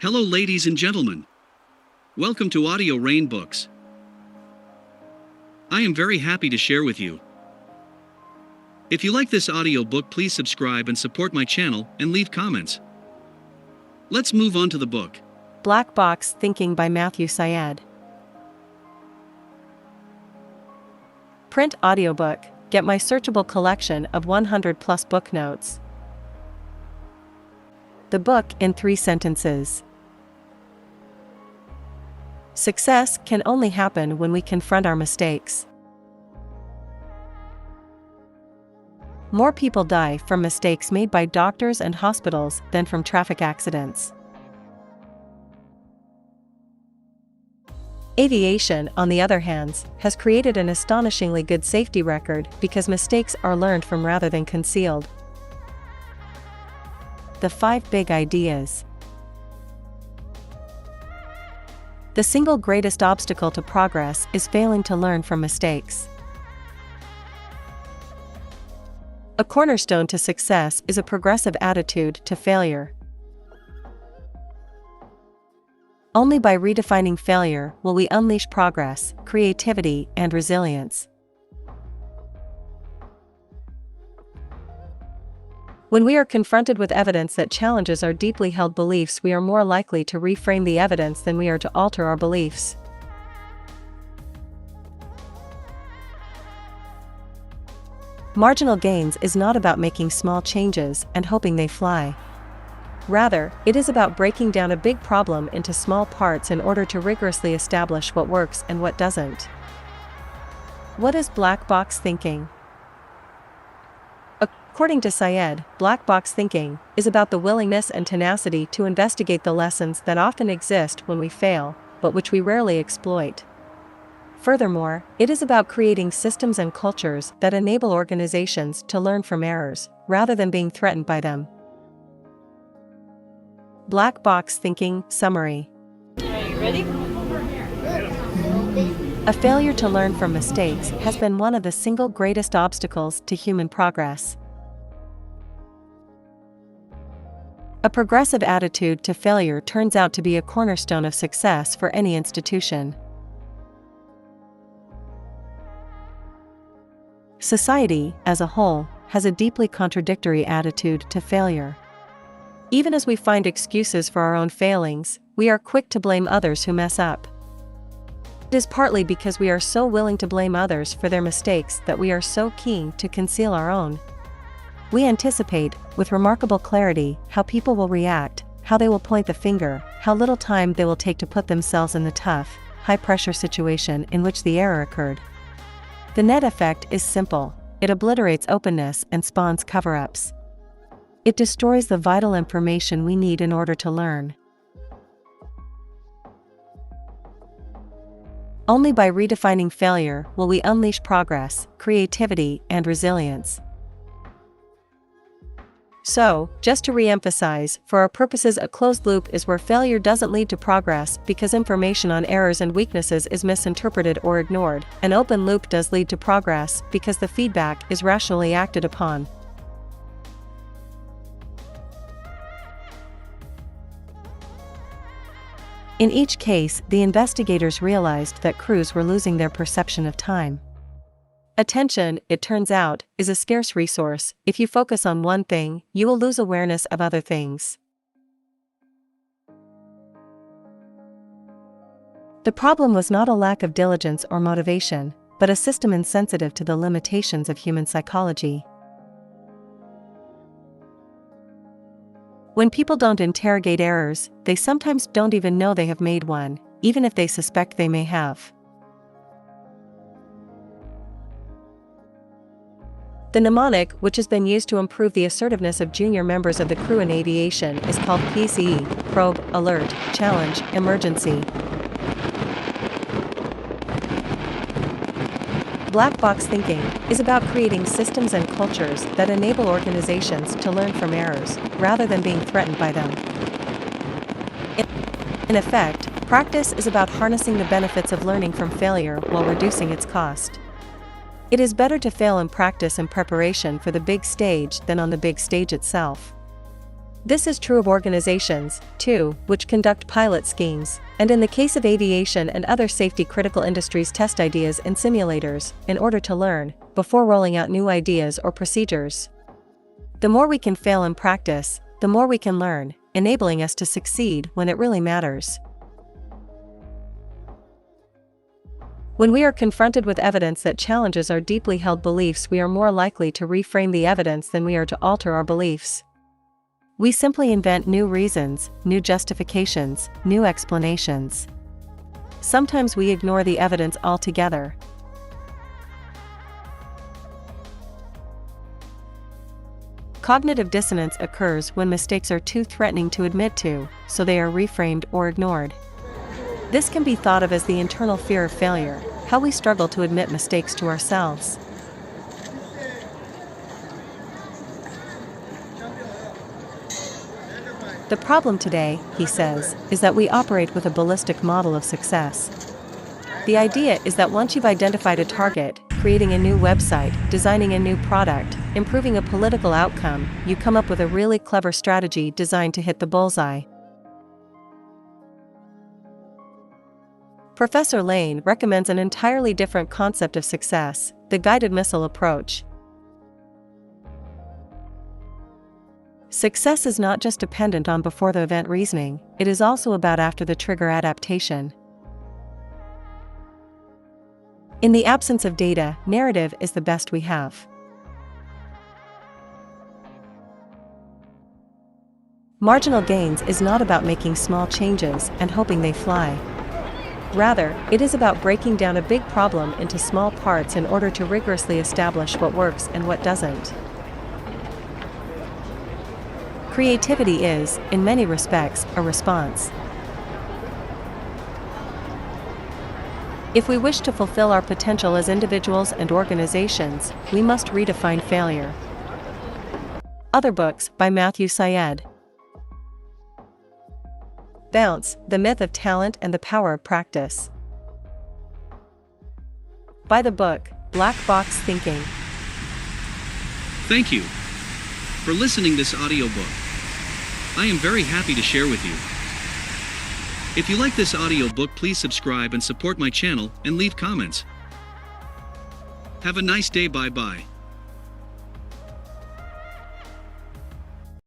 Hello ladies and gentlemen. Welcome to Audio Rain Books. I am very happy to share with you. If you like this audio book, please subscribe and support my channel and leave comments. Let's move on to the book. Black Box Thinking by Matthew Syed. Print audiobook. Get my searchable collection of 100+ book notes. The book in 3 sentences. Success can only happen when we confront our mistakes. More people die from mistakes made by doctors and hospitals than from traffic accidents. Aviation, on the other hand, has created an astonishingly good safety record because mistakes are learned from rather than concealed. The 5 big ideas. The single greatest obstacle to progress is failing to learn from mistakes. A cornerstone to success is a progressive attitude to failure. Only by redefining failure will we unleash progress, creativity, and resilience. When we are confronted with evidence that challenges our deeply held beliefs, we are more likely to reframe the evidence than we are to alter our beliefs. Marginal gains is not about making small changes and hoping they fly. Rather, it is about breaking down a big problem into small parts in order to rigorously establish what works and what doesn't. What is black box thinking? According to Syed, black box thinking is about the willingness and tenacity to investigate the lessons that often exist when we fail, but which we rarely exploit. Furthermore, it is about creating systems and cultures that enable organizations to learn from errors, rather than being threatened by them. Black box thinking summary. Are you ready? A failure to learn from mistakes has been one of the single greatest obstacles to human progress. A progressive attitude to failure turns out to be a cornerstone of success for any institution. Society, as a whole, has a deeply contradictory attitude to failure. Even as we find excuses for our own failings, we are quick to blame others who mess up. It is partly because we are so willing to blame others for their mistakes that we are so keen to conceal our own. We anticipate, with remarkable clarity, how people will react, how they will point the finger, how little time they will take to put themselves in the tough, high-pressure situation in which the error occurred. The net effect is simple: it obliterates openness and spawns cover-ups. It destroys the vital information we need in order to learn. Only by redefining failure will we unleash progress, creativity, and resilience. So, just to re-emphasize, for our purposes, a closed loop is where failure doesn't lead to progress because information on errors and weaknesses is misinterpreted or ignored. An open loop does lead to progress because the feedback is rationally acted upon. In each case, the investigators realized that crews were losing their perception of time. Attention, it turns out, is a scarce resource. If you focus on one thing, you will lose awareness of other things. The problem was not a lack of diligence or motivation, but a system insensitive to the limitations of human psychology. When people don't interrogate errors, they sometimes don't even know they have made one, even if they suspect they may have. The mnemonic, which has been used to improve the assertiveness of junior members of the crew in aviation, is called PCE: Probe, Alert, Challenge, Emergency. Black box thinking is about creating systems and cultures that enable organizations to learn from errors, rather than being threatened by them. In effect, practice is about harnessing the benefits of learning from failure while reducing its cost. It is better to fail in practice and preparation for the big stage than on the big stage itself. This is true of organizations, too, which conduct pilot schemes, and in the case of aviation and other safety-critical industries test ideas in simulators, in order to learn, before rolling out new ideas or procedures. The more we can fail in practice, the more we can learn, enabling us to succeed when it really matters. When we are confronted with evidence that challenges our deeply held beliefs, we are more likely to reframe the evidence than we are to alter our beliefs. We simply invent new reasons, new justifications, new explanations. Sometimes we ignore the evidence altogether. Cognitive dissonance occurs when mistakes are too threatening to admit to, so they are reframed or ignored. This can be thought of as the internal fear of failure, how we struggle to admit mistakes to ourselves. The problem today, he says, is that we operate with a ballistic model of success. The idea is that once you've identified a target, creating a new website, designing a new product, improving a political outcome, you come up with a really clever strategy designed to hit the bullseye. Professor Lane recommends an entirely different concept of success, the guided missile approach. Success is not just dependent on before-the-event reasoning, it is also about after-the-trigger adaptation. In the absence of data, narrative is the best we have. Marginal gains is not about making small changes and hoping they fly. Rather, it is about breaking down a big problem into small parts in order to rigorously establish what works and what doesn't. Creativity is, in many respects, a response. If we wish to fulfill our potential as individuals and organizations, we must redefine failure. Other books by Matthew Syed. Bounce, The Myth of Talent and the Power of Practice. By the book, Black Box Thinking. Thank you for listening this audiobook. I am very happy to share with you. If you like this audiobook, please subscribe and support my channel and leave comments. Have a nice day. Bye bye.